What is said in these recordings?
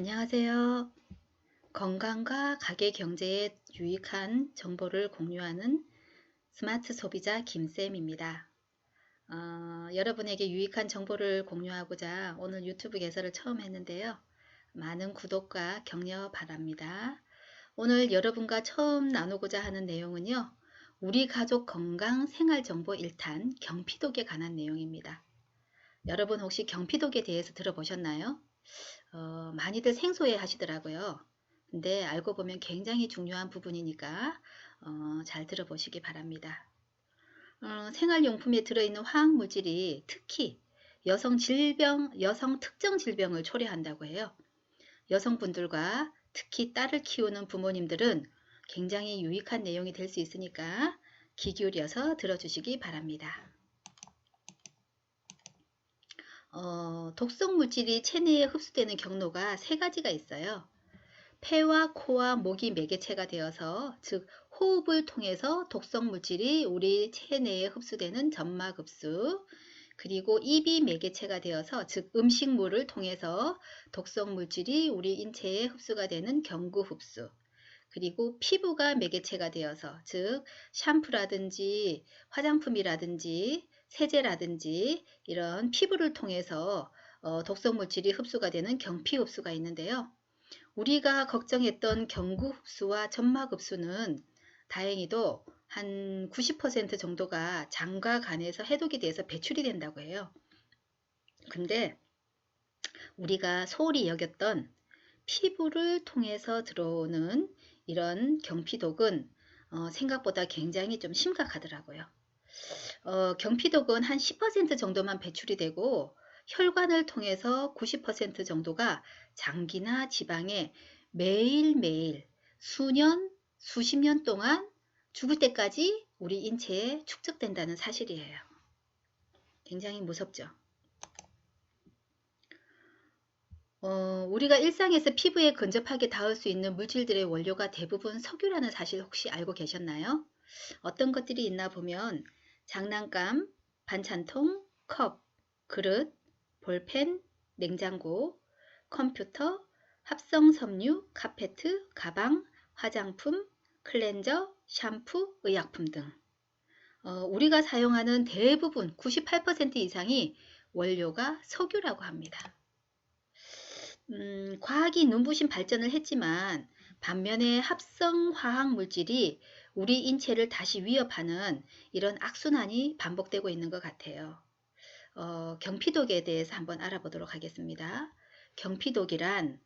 안녕하세요. 건강과 가계 경제에 유익한 정보를 공유하는 스마트 소비자 김쌤입니다. 여러분에게 유익한 정보를 공유하고자 오늘 유튜브 개설을 처음 했는데요. 많은 구독과 격려 바랍니다. 오늘 여러분과 처음 나누고자 하는 내용은요. 우리 가족 건강 생활정보 1탄 경피독에 관한 내용입니다. 여러분 혹시 경피독에 대해서 들어보셨나요? 많이들 생소해 하시더라고요. 근데 알고 보면 굉장히 중요한 부분이니까 잘 들어보시기 바랍니다. 생활용품에 들어있는 화학물질이 특히 여성 특정 질병을 초래한다고 해요. 여성분들과 특히 딸을 키우는 부모님들은 굉장히 유익한 내용이 될 수 있으니까 귀 기울여서 들어주시기 바랍니다. 독성 물질이 체내에 흡수되는 경로가 세 가지가 있어요. 폐와 코와 목이 매개체가 되어서, 즉 호흡을 통해서 독성 물질이 우리 체내에 흡수되는 점막 흡수, 그리고 입이 매개체가 되어서, 즉 음식물을 통해서 독성 물질이 우리 인체에 흡수가 되는 경구 흡수, 그리고 피부가 매개체가 되어서, 즉 샴푸라든지 화장품이라든지 세제라든지 이런 피부를 통해서 독성 물질이 흡수가 되는 경피 흡수가 있는데요. 우리가 걱정했던 경구 흡수와 점막 흡수는 다행히도 한 90% 정도가 장과 간에서 해독이 돼서 배출이 된다고 해요. 근데 우리가 소홀히 여겼던 피부를 통해서 들어오는 이런 경피독은 생각보다 굉장히 좀 심각하더라고요. 경피독은 한 10% 정도만 배출이 되고 혈관을 통해서 90% 정도가 장기나 지방에 매일매일 수년, 수십 년 동안 죽을 때까지 우리 인체에 축적된다는 사실이에요. 굉장히 무섭죠. 우리가 일상에서 피부에 근접하게 닿을 수 있는 물질들의 원료가 대부분 석유라는 사실 혹시 알고 계셨나요? 어떤 것들이 있나 보면 장난감, 반찬통, 컵, 그릇, 볼펜, 냉장고, 컴퓨터, 합성 섬유, 카페트, 가방, 화장품, 클렌저, 샴푸, 의약품 등 우리가 사용하는 대부분 98% 이상이 원료가 석유라고 합니다. 과학이 눈부신 발전을 했지만 반면에 합성 화학 물질이 우리 인체를 다시 위협하는 이런 악순환이 반복되고 있는 것 같아요. 경피독에 대해서 한번 알아보도록 하겠습니다. 경피독이란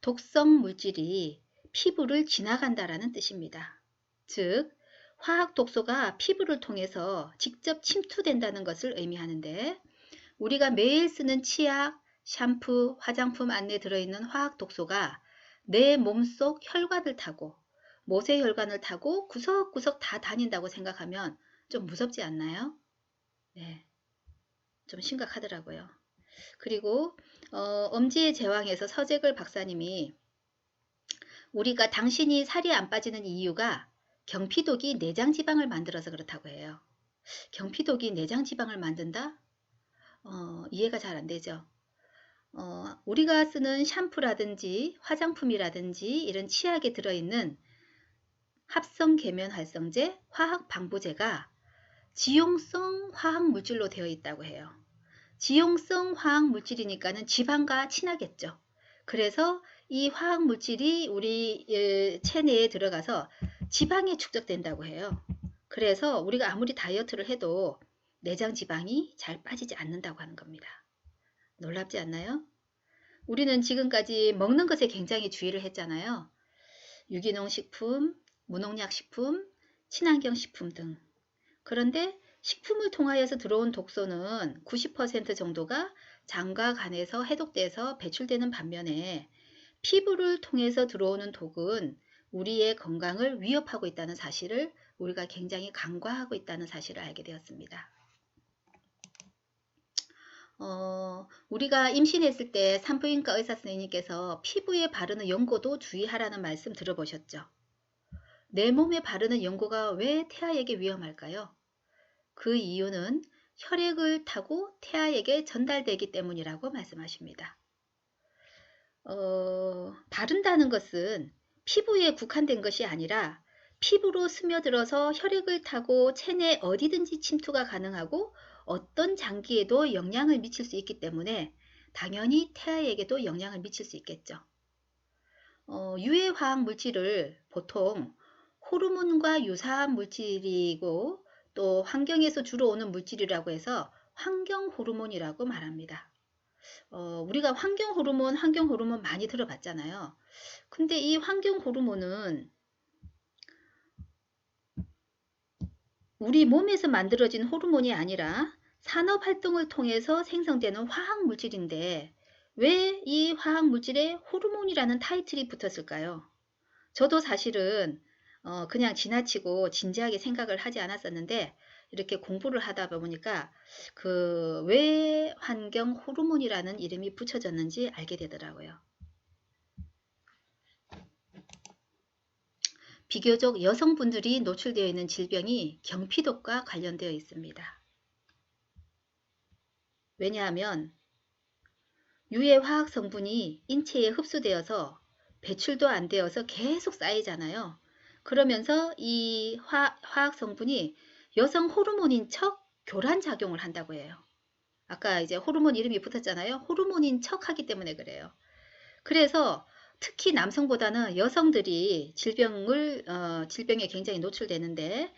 독성 물질이 피부를 지나간다라는 뜻입니다. 즉, 화학 독소가 피부를 통해서 직접 침투된다는 것을 의미하는데, 우리가 매일 쓰는 치약, 샴푸, 화장품 안에 들어있는 화학 독소가 내 몸속 혈관을 타고 모세혈관을 타고 구석구석 다 다닌다고 생각하면 좀 무섭지 않나요? 네, 좀 심각하더라고요. 그리고 엄지의 제왕에서 서재글 박사님이 우리가 당신이 살이 안 빠지는 이유가 경피독이 내장지방을 만들어서 그렇다고 해요. 경피독이 내장지방을 만든다? 이해가 잘 안 되죠. 우리가 쓰는 샴푸라든지 화장품이라든지 이런 치약에 들어있는 합성 계면 활성제, 화학 방부제가 지용성 화학 물질로 되어 있다고 해요. 지용성 화학 물질이니까는 지방과 친하겠죠. 그래서 이 화학 물질이 우리 체내에 들어가서 지방에 축적된다고 해요. 그래서 우리가 아무리 다이어트를 해도 내장 지방이 잘 빠지지 않는다고 하는 겁니다. 놀랍지 않나요? 우리는 지금까지 먹는 것에 굉장히 주의를 했잖아요. 유기농 식품, 무농약 식품, 친환경 식품 등. 그런데 식품을 통하여서 들어온 독소는 90% 정도가 장과 간에서 해독돼서 배출되는 반면에 피부를 통해서 들어오는 독은 우리의 건강을 위협하고 있다는 사실을 우리가 굉장히 간과하고 있다는 사실을 알게 되었습니다. 우리가 임신했을 때 산부인과 의사 선생님께서 피부에 바르는 연고도 주의하라는 말씀 들어보셨죠? 내 몸에 바르는 연고가 왜 태아에게 위험할까요? 그 이유는 혈액을 타고 태아에게 전달되기 때문이라고 말씀하십니다. 바른다는 것은 피부에 국한된 것이 아니라 피부로 스며들어서 혈액을 타고 체내 어디든지 침투가 가능하고 어떤 장기에도 영향을 미칠 수 있기 때문에 당연히 태아에게도 영향을 미칠 수 있겠죠. 유해 화학 물질을 보통 호르몬과 유사한 물질이고 또 환경에서 주로 오는 물질이라고 해서 환경 호르몬이라고 말합니다. 우리가 환경 호르몬 많이 들어봤잖아요. 근데 이 환경 호르몬은 우리 몸에서 만들어진 호르몬이 아니라 산업활동을 통해서 생성되는 화학 물질인데 왜 이 화학 물질에 호르몬이라는 타이틀이 붙었을까요? 저도 사실은 그냥 지나치고 진지하게 생각을 하지 않았었는데 이렇게 공부를 하다 보니까 그 왜 환경 호르몬이라는 이름이 붙여졌는지 알게 되더라고요. 비교적 여성분들이 노출되어 있는 질병이 경피독과 관련되어 있습니다. 왜냐하면 유해 화학 성분이 인체에 흡수되어서 배출도 안 되어서 계속 쌓이잖아요. 그러면서 이 화학 성분이 여성 호르몬인 척 교란 작용을 한다고 해요. 아까 이제 호르몬 이름이 붙었잖아요. 호르몬인 척 하기 때문에 그래요. 그래서 특히 남성보다는 여성들이 질병에 굉장히 노출되는데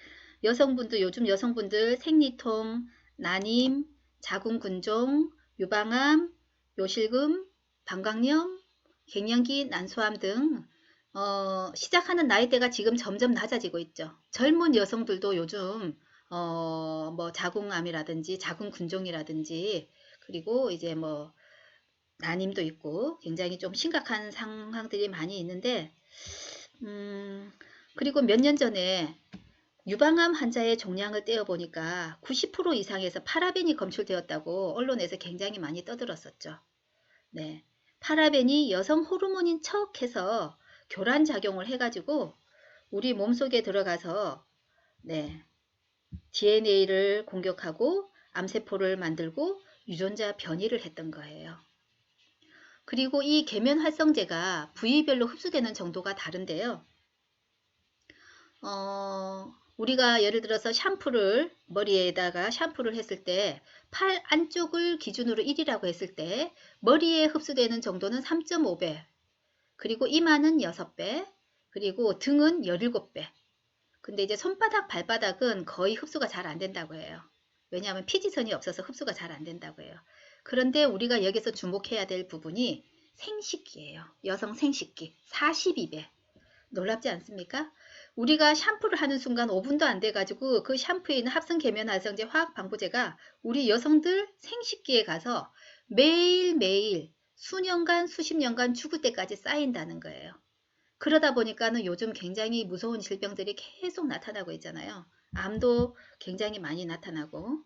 요즘 여성분들 생리통, 난임, 자궁근종, 유방암, 요실금, 방광염, 갱년기, 난소암 등 시작하는 나이대가 지금 점점 낮아지고 있죠. 젊은 여성들도 요즘 뭐 자궁암이라든지 자궁근종이라든지 그리고 이제 뭐 난임도 있고 굉장히 좀 심각한 상황들이 많이 있는데 그리고 몇 년 전에 유방암 환자의 종양을 떼어보니까 90% 이상에서 파라벤이 검출되었다고 언론에서 굉장히 많이 떠들었었죠. 네, 파라벤이 여성 호르몬인 척해서 교란 작용을 해가지고 우리 몸속에 들어가서 네, DNA를 공격하고 암세포를 만들고 유전자 변이를 했던 거예요. 그리고 이 계면 활성제가 부위별로 흡수되는 정도가 다른데요. 우리가 예를 들어서 머리에다가 샴푸를 했을 때 팔 안쪽을 기준으로 1이라고 했을 때 머리에 흡수되는 정도는 3.5배, 그리고 이마는 6배, 그리고 등은 17배. 근데 이제 손바닥, 발바닥은 거의 흡수가 잘 안 된다고 해요. 왜냐하면 피지선이 없어서 흡수가 잘 안 된다고 해요. 그런데 우리가 여기서 주목해야 될 부분이 생식기예요. 여성 생식기 42배. 놀랍지 않습니까? 우리가 샴푸를 하는 순간 5분도 안 돼가지고 그 샴푸에 있는 합성 계면 활성제 화학 방부제가 우리 여성들 생식기에 가서 매일매일 수년간 수십 년간 죽을 때까지 쌓인다는 거예요. 그러다 보니까는 요즘 굉장히 무서운 질병들이 계속 나타나고 있잖아요. 암도 굉장히 많이 나타나고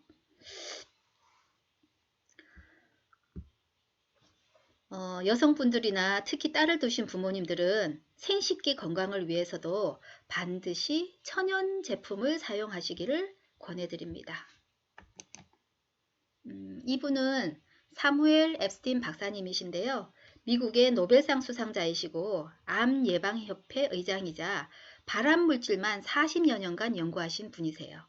여성분들이나 특히 딸을 두신 부모님들은 생식기 건강을 위해서도 반드시 천연 제품을 사용하시기를 권해드립니다. 이분은 사무엘 앱스틴 박사님이신데요. 미국의 노벨상 수상자이시고 암예방협회 의장이자 발암물질만 40여 년간 연구하신 분이세요.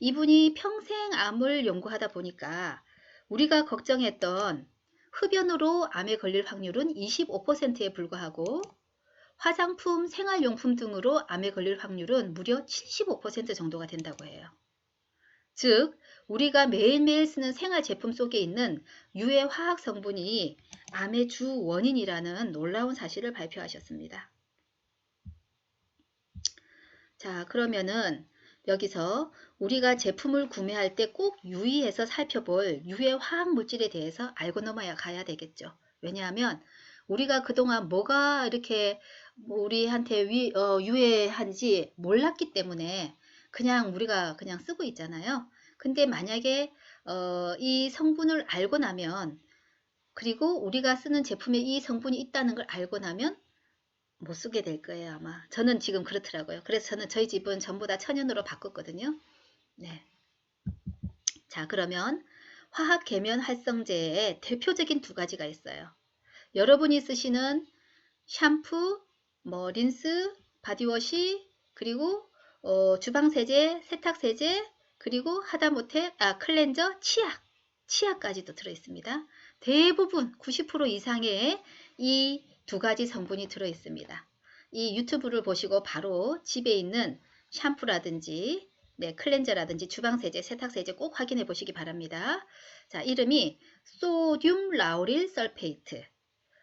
이분이 평생 암을 연구하다 보니까 우리가 걱정했던 흡연으로 암에 걸릴 확률은 25%에 불과하고 화장품, 생활용품 등으로 암에 걸릴 확률은 무려 75% 정도가 된다고 해요. 즉 우리가 매일매일 쓰는 생활제품 속에 있는 유해 화학 성분이 암의 주 원인이라는 놀라운 사실을 발표하셨습니다. 자, 그러면은 여기서 우리가 제품을 구매할 때 꼭 유의해서 살펴볼 유해 화학 물질에 대해서 알고 넘어야 가야 되겠죠. 왜냐하면 우리가 그동안 뭐가 이렇게 우리한테 유해한지 몰랐기 때문에 그냥 우리가 그냥 쓰고 있잖아요. 근데 만약에 이 성분을 알고 나면, 그리고 우리가 쓰는 제품에 이 성분이 있다는 걸 알고 나면 못 쓰게 될 거예요, 아마. 저는 지금 그렇더라고요. 그래서 저는 저희 집은 전부 다 천연으로 바꿨거든요. 네. 자, 그러면 화학 계면 활성제의 대표적인 두 가지가 있어요. 여러분이 쓰시는 샴푸, 뭐 린스, 바디워시, 그리고 주방세제, 세탁세제, 그리고 하다못해 클렌저, 치약까지도 들어있습니다. 대부분 90% 이상의 이 두 가지 성분이 들어있습니다. 이 유튜브를 보시고 바로 집에 있는 샴푸라든지 클렌저라든지 주방세제, 세탁세제 꼭 확인해 보시기 바랍니다. 자, 이름이 소듐 라우릴 설페이트,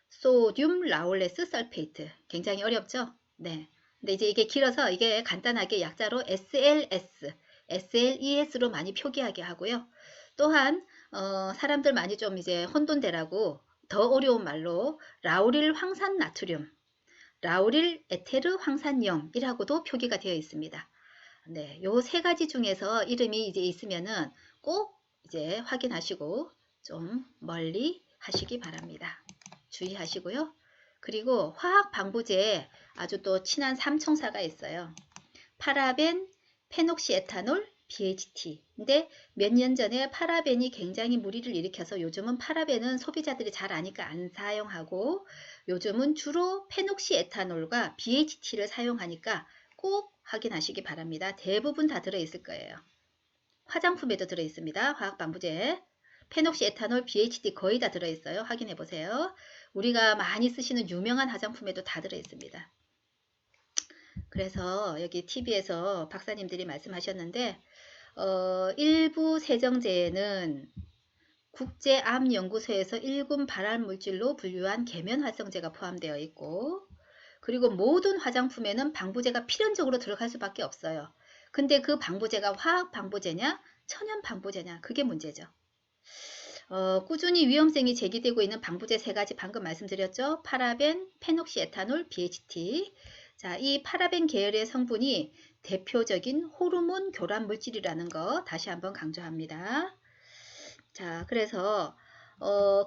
소듐 라울레스 설페이트. 굉장히 어렵죠? 네. 근데 이제 이게 길어서 이게 간단하게 약자로 SLS, SLES로 많이 표기하게 하고요. 또한 사람들 많이 좀 이제 혼돈되라고 더 어려운 말로 라우릴 황산 나트륨, 라우릴 에테르 황산염이라고도 표기가 되어 있습니다. 네, 요 세 가지 중에서 이름이 이제 있으면은 꼭 이제 확인하시고 좀 멀리 하시기 바랍니다. 주의하시고요. 그리고 화학 방부제에 아주 또 친한 삼총사가 있어요. 파라벤, 페녹시에탄올, BHT. 근데 몇 년 전에 파라벤이 굉장히 물의를 일으켜서 요즘은 파라벤은 소비자들이 잘 아니까 안 사용하고 요즘은 주로 페녹시에탄올과 BHT를 사용하니까 꼭 확인하시기 바랍니다. 대부분 다 들어있을 거예요. 화장품에도 들어있습니다. 화학 방부제. 페녹시에탄올, BHT 거의 다 들어있어요. 확인해 보세요. 우리가 많이 쓰시는 유명한 화장품에도 다 들어있습니다. 그래서 여기 TV에서 박사님들이 말씀하셨는데 일부 세정제에는 국제암연구소에서 1군 발암물질로 분류한 계면활성제가 포함되어 있고 그리고 모든 화장품에는 방부제가 필연적으로 들어갈 수밖에 없어요. 근데 그 방부제가 화학 방부제냐 천연 방부제냐 그게 문제죠. 꾸준히 위험성이 제기되고 있는 방부제 세 가지 방금 말씀드렸죠. 파라벤, 페녹시에탄올, BHT. 자, 이 파라벤 계열의 성분이 대표적인 호르몬 교란 물질이라는 거 다시 한번 강조합니다. 자, 그래서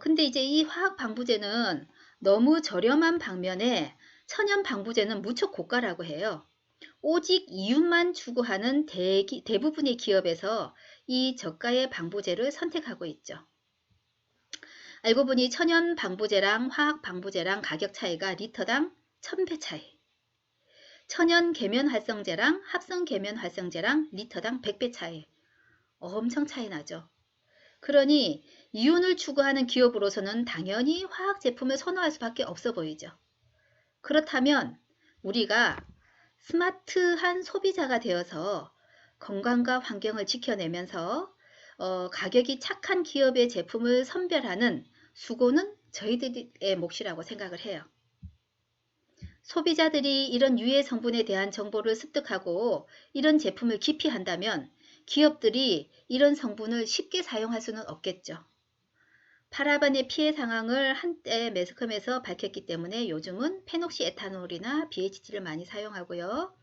근데 이제 이 화학 방부제는 너무 저렴한 방면에 천연 방부제는 무척 고가라고 해요. 오직 이윤만 추구하는 대부분의 기업에서 이 저가의 방부제를 선택하고 있죠. 알고 보니 천연 방부제랑 화학 방부제랑 가격 차이가 리터당 1000배 차이. 천연 계면 활성제랑 합성 계면 활성제랑 리터당 100배 차이. 엄청 차이 나죠. 그러니 이윤을 추구하는 기업으로서는 당연히 화학 제품을 선호할 수밖에 없어 보이죠. 그렇다면 우리가 스마트한 소비자가 되어서 건강과 환경을 지켜내면서 가격이 착한 기업의 제품을 선별하는 수고는 저희들의 몫이라고 생각을 해요. 소비자들이 이런 유해 성분에 대한 정보를 습득하고 이런 제품을 기피한다면 기업들이 이런 성분을 쉽게 사용할 수는 없겠죠. 파라벤의 피해 상황을 한때 매스컴에서 밝혔기 때문에 요즘은 페녹시에탄올이나 BHT를 많이 사용하고요.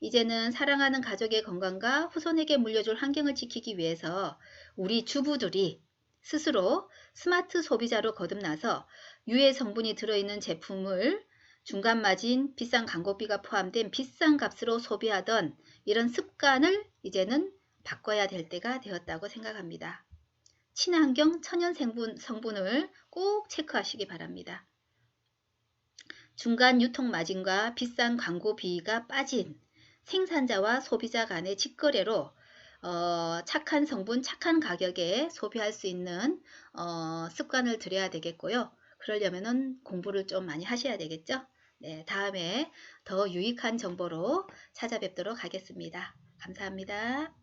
이제는 사랑하는 가족의 건강과 후손에게 물려줄 환경을 지키기 위해서 우리 주부들이 스스로 스마트 소비자로 거듭나서 유해 성분이 들어있는 제품을 중간 마진, 비싼 광고비가 포함된 비싼 값으로 소비하던 이런 습관을 이제는 바꿔야 될 때가 되었다고 생각합니다. 친환경 천연 성분을 꼭 체크하시기 바랍니다. 중간 유통 마진과 비싼 광고비가 빠진 생산자와 소비자 간의 직거래로 착한 성분, 착한 가격에 소비할 수 있는 습관을 들여야 되겠고요. 그러려면 공부를 좀 많이 하셔야 되겠죠. 네, 다음에 더 유익한 정보로 찾아뵙도록 하겠습니다. 감사합니다.